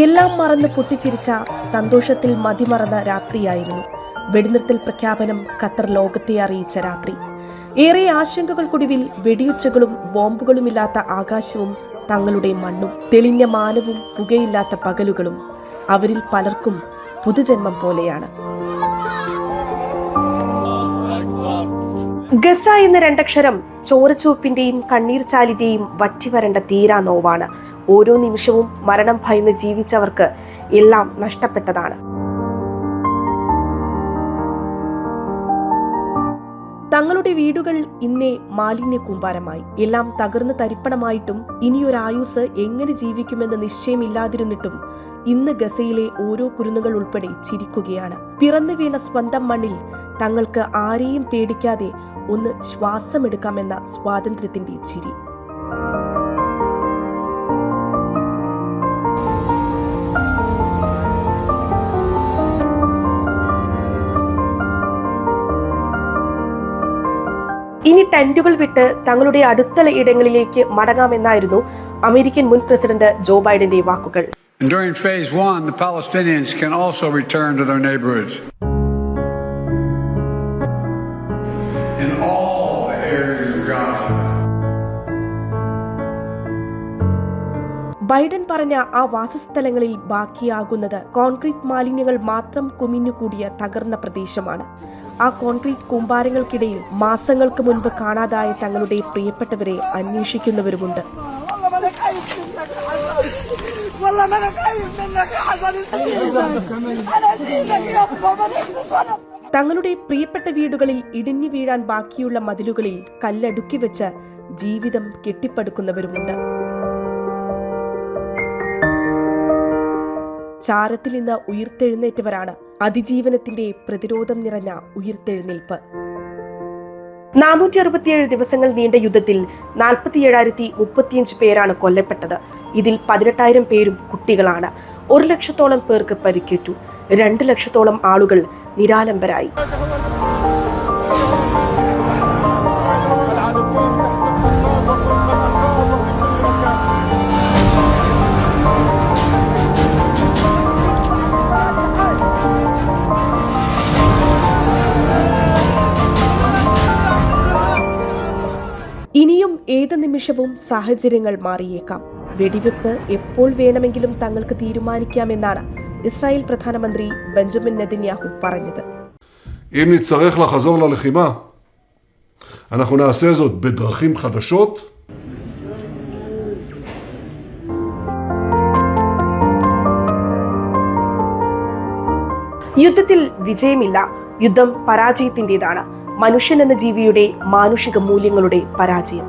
എല്ലാം മറന്ന് പൊട്ടിച്ചിരിച്ച സന്തോഷത്തിൽ മതിമറന്ന രാത്രിയായിരുന്നു വെടിനിർത്തൽ പ്രഖ്യാപനം ഖത്തർ ലോകത്തെ അറിയിച്ച രാത്രി. ഏറെ ആശങ്കകൾക്കൊടുവിൽ വെടിയുച്ചകളും ബോംബുകളുമില്ലാത്ത ആകാശവും തങ്ങളുടെ മണ്ണും തെളിഞ്ഞ മാനവും പുകയില്ലാത്ത പകലുകളും അവരിൽ പലർക്കും പുതുജന്മം പോലെയാണ്. ഗസ എന്ന രണ്ടക്ഷരം ചോരച്ചൂപ്പിന്റെയും കണ്ണീർച്ചാലിന്റെയും വറ്റിവരണ്ട തീരാ നോവാണ്. ഓരോ നിമിഷവും മരണം ഭയന്ന് ജീവിച്ചവർക്ക് എല്ലാം നഷ്ടപ്പെട്ടതാണ്. തങ്ങളുടെ വീടുകൾ ഇന്നേ മാലിന്യ കൂമ്പാരമായി. എല്ലാം തകർന്ന് തരിപ്പണമായിട്ടും ഇനിയൊരായുസ് എങ്ങനെ ജീവിക്കുമെന്ന് നിശ്ചയമില്ലാതിരുന്നിട്ടും ഇന്ന് ഗസയിലെ ഓരോ കുരുന്നുകൾ ഉൾപ്പെടെ ചിരിക്കുകയാണ്. പിറന്നു വീണ സ്വന്തം മണ്ണിൽ തങ്ങൾക്ക് ആരെയും പേടിക്കാതെ ഒന്ന് ശ്വാസമെടുക്കാമെന്ന സ്വാതന്ത്ര്യത്തിന്റെ ചിരി. ഇനി ടെന്റുകൾ വിട്ട് തങ്ങളുടെ അടുത്ത ഇടങ്ങളിലേക്ക് മടങ്ങാമെന്നായിരുന്നു അമേരിക്കൻ മുൻ പ്രസിഡന്റ് ജോ ബൈഡന്റെ വാക്കുകൾ. During phase 1, the Palestinians can also return to their neighborhoods. In all the areas of Gaza. Biden പറഞ്ഞ ആ വാസസ്ഥലങ്ങളിൽ ബാക്കിയാകുന്നത് കോൺക്രീറ്റ് മാലിന്യങ്ങൾ മാത്രം കുമിഞ്ഞുകൂടിയ തകർന്ന പ്രദേശമാണ്. ആ കോൺക്രീറ്റ് കൂമ്പാരങ്ങൾക്കിടയിൽ മാസങ്ങൾക്ക് മുൻപ് കാണാതായ തങ്ങളുടെ പ്രിയപ്പെട്ടവരെ അന്വേഷിക്കുന്നവരുമുണ്ട്. തങ്ങളുടെ പ്രിയപ്പെട്ട വീടുകളിൽ ഇടിഞ്ഞു വീഴാൻ ബാക്കിയുള്ള മതിലുകളിൽ കല്ലടുക്കി വെച്ച് ജീവിതം കെട്ടിപ്പടുക്കുന്നവരുമുണ്ട്. ചാരത്തിൽ നിന്ന് ഉയിർത്തെഴുന്നേറ്റവരാണ് അതിജീവനത്തിന്റെ പ്രതിരോധം നിറഞ്ഞ ഉയിർത്തെഴുന്നേൽപ്പ്. 467 ദിവസങ്ങൾ നീണ്ട യുദ്ധത്തിൽ 47,035 പേരാണ് കൊല്ലപ്പെട്ടത്. ഇതിൽ 18,000 പേരും കുട്ടികളാണ്. 1 ലക്ഷത്തോളം പേർക്ക് പരിക്കേറ്റു. 2 ലക്ഷത്തോളം ആളുകൾ നിരാലംബരായി. ഇനിയും ഏത് നിമിഷവും സാഹചര്യങ്ങൾ മാറിയേക്കാം. വെടിവെപ്പ് എപ്പോൾ വേണമെങ്കിലും തങ്ങൾക്ക് തീരുമാനിക്കാമെന്നാണ് ഇസ്രായേൽ പ്രധാനമന്ത്രി ബെഞ്ചമിൻ നെതന്യാഹു പറഞ്ഞത്. אם נצטרך לחזור ללחימה, אנחנו נעשה זאת בדרכים חדשות. യുദ്ധത്തിൽ വിജയമില്ല, യുദ്ധം പരാജയത്തിൻ്റെതാണ്. മനുഷ്യൻ എന്ന ജീവിയുടെ മാനുഷിക മൂല്യങ്ങളുടെ പരാജയം.